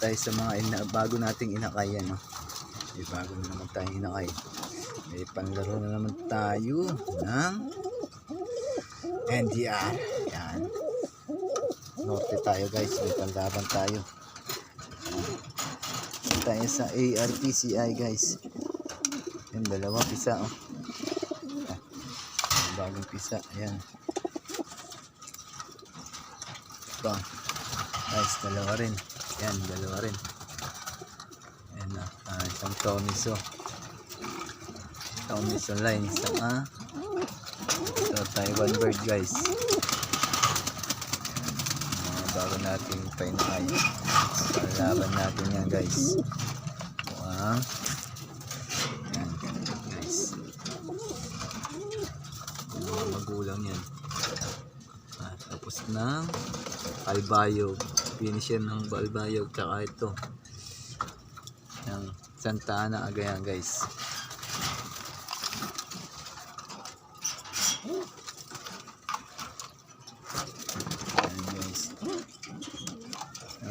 tayo sa mga bago nating inakay, ano. May bago na naman tayong inakay. May panlaro na naman tayo ng NDR. Yan. Norte tayo guys, may panlaban tayo. Tayo sa ARPCI guys. Yan, dalawang pisa, oh. Bagong pisa, ayan. Ito guys, dalawa rin. Yan, dalawa rin. Ayan na, isang Tomiso line, isang ito, Taiwan bird guys. Bago natin painakay, palaban natin yan guys. Yan guys, mga magulang yan. Tapos ng albayog, finisher ng albayog, tsaka ito yung Santa Ana Agayan guys.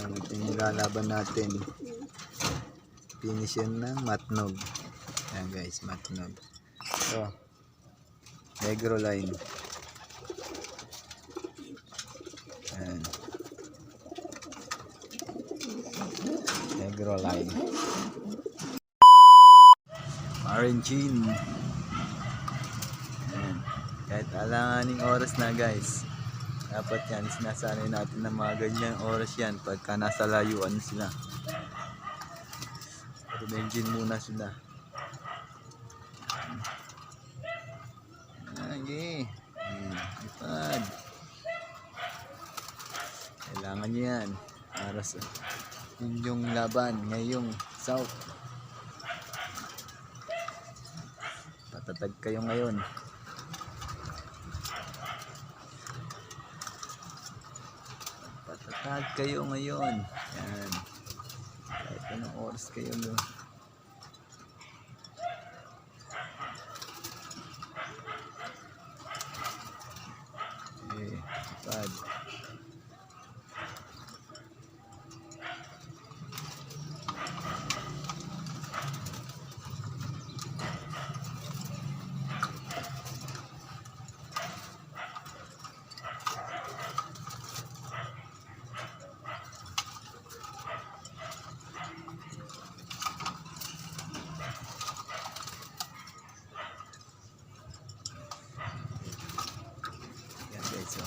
Ito yung lalaban natin, finisher ng Matnog. Yan guys, Matnog. So, Negro line. Yan. Negro line. Marangin. Yan. Kahit alanganing oras na guys, dapat yan, sinasanay natin ng mga ganyan oras yan pagka nasa layuan sila. Pero engine muna sila. Okay. Ipad. Kailangan nyo yan para sa inyong laban ngayong South. Patatag kayo ngayon. Patatag kayo ngayon. Yan. Kahit anong oras kayo no. Okay. Ipad. So,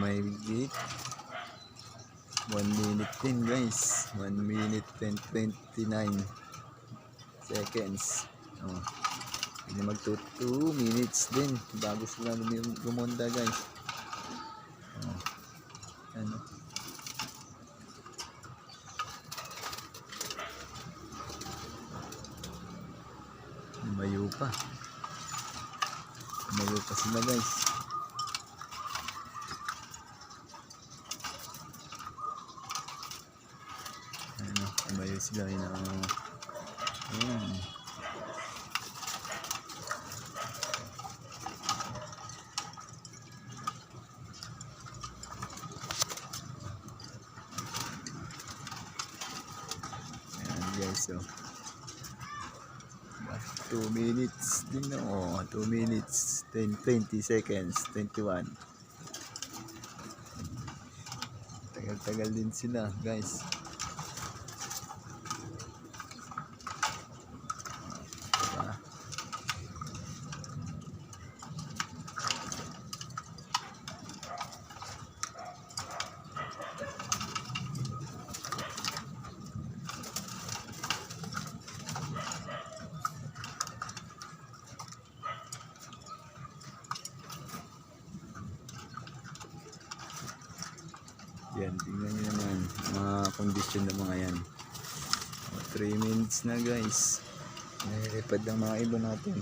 may gate 1 minute din guys, 1 minute and 29 seconds. Oh, hindi mag 2 minutes din bago sila lumonda guys. Oh, ano, lumayo pa sila guys. Lumayo sila yun. Ayan. Ayan guys, so 2 minutes din na, 2 minutes 20 seconds 21. Tagal din sila guys. Yan, tingnan nyo naman mga kondisyon ng mga yan. 3 minutes na guys, nalilipad ng mga ibon natin.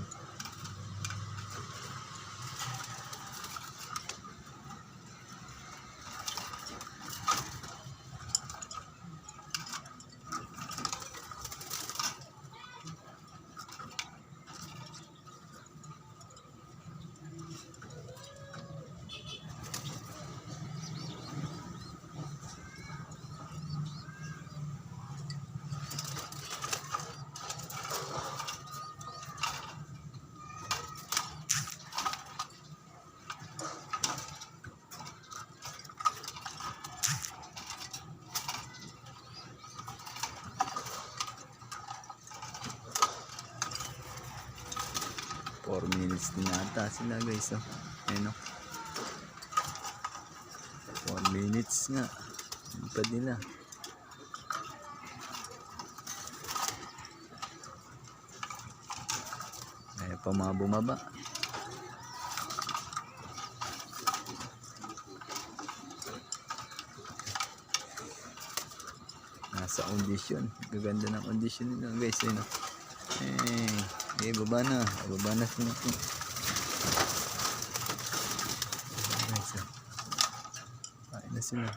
4 minutes din ata sila guys. Oh. Ayun, oh. 4 minutes nga. Lipad nila. Ayaw pa mga bumaba. Nasa condition. Gaganda ng condition nila guys. Ayun, oh. Eh, baba na. Baba na sila. Guys, oh. Kain na sila.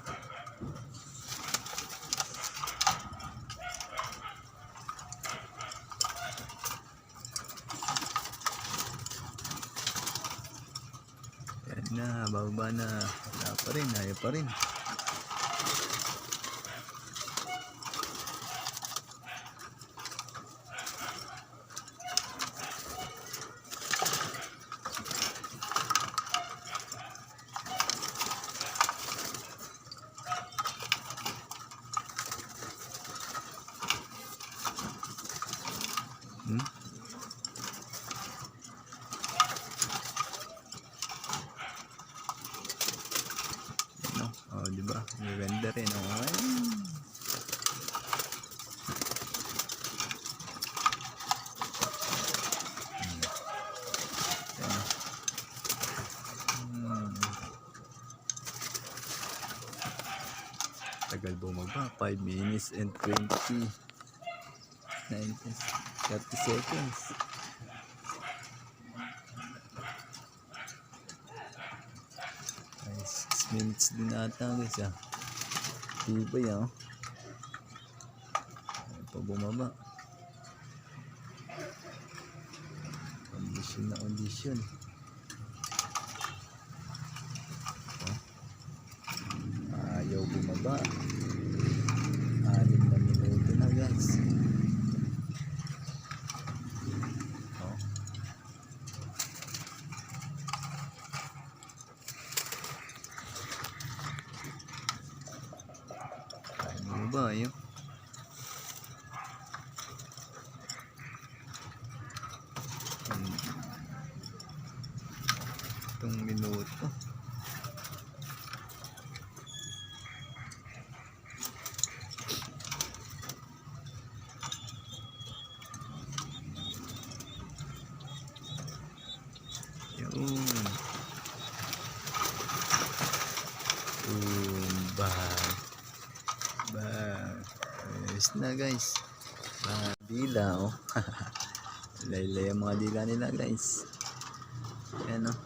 Yan na, bababa na. Wala pa rin, ayaw pa rin. No? Oh, di ba? Maganda rin, oh. Ay. Tagal bumaba, 5 minutes and 30 seconds. Ay, 6 minutes din ata guys, ah. Tibay, ah. Ay, pa bumaba. Condition na condition. Ayaw bumaba. 6 na minuto na guys. Oh. Ayaw bumaba, ayaw. Itong minuto. Ayos na guys. Dila, oh. Laylay ang mga dila nila guys. Ayan, oh.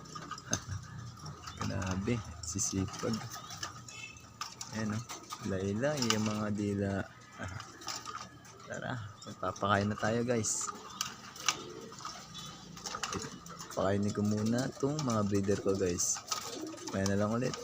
Grabe, sisipag. Ayan, oh. Laylay ang mga dila. Tara, magpapakain na tayo guys. Pakainin ko muna itong mga breeder ko guys. Kaya na lang ulit.